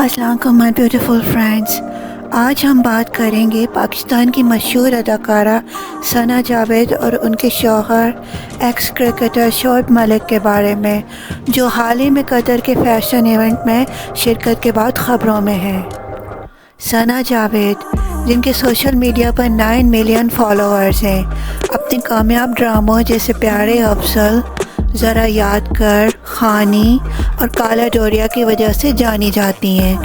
السلام علیکم مائی beautiful friends, آج ہم بات کریں گے پاکستان کی مشہور اداکارہ ثنا جاوید اور ان کے شوہر ایکس کرکٹر شعیب ملک کے بارے میں، جو حال ہی میں قطر کے فیشن ایونٹ میں شرکت کے بعد خبروں میں ہیں۔ ثنا جاوید، جن کے سوشل میڈیا پر 9 ملین فالوورز ہیں، اپنے کامیاب ڈراموں جیسے پیارے افضل، ذرا یاد کر، خانی اور کالا ڈوریا کی وجہ سے جانی جاتی ہیں۔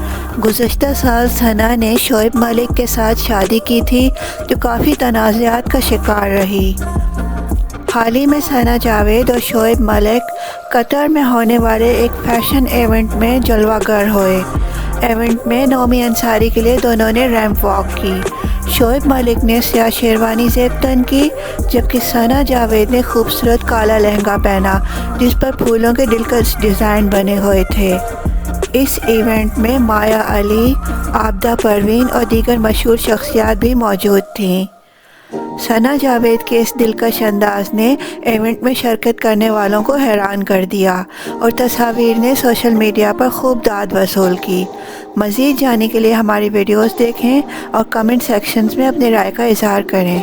گزشتہ سال ثنا نے شعیب ملک کے ساتھ شادی کی تھی، جو کافی تنازعات کا شکار رہی۔ حال ہی میں ثنا جاوید اور شعیب ملک قطر میں ہونے والے ایک فیشن ایونٹ میں جلوہ گر ہوئے۔ ایونٹ میں نومی انصاری کے لیے دونوں نے ریمپ واک کی۔ شعیب ملک نے سیاہ شیروانی زیب تن کی، جبکہ ثنا جاوید نے خوبصورت کالا لہنگا پہنا جس پر پھولوں کے دلکش ڈیزائن بنے ہوئے تھے۔ اس ایونٹ میں مایا علی، عابدہ پروین اور دیگر مشہور شخصیات بھی موجود تھیں۔ ثنا جاوید کے اس دلکش انداز نے ایونٹ میں شرکت کرنے والوں کو حیران کر دیا اور تصاویر نے سوشل میڈیا پر خوب داد وصول کی۔ مزید جاننے کے لیے ہماری ویڈیوز دیکھیں اور کمنٹ سیکشنز میں اپنی رائے کا اظہار کریں۔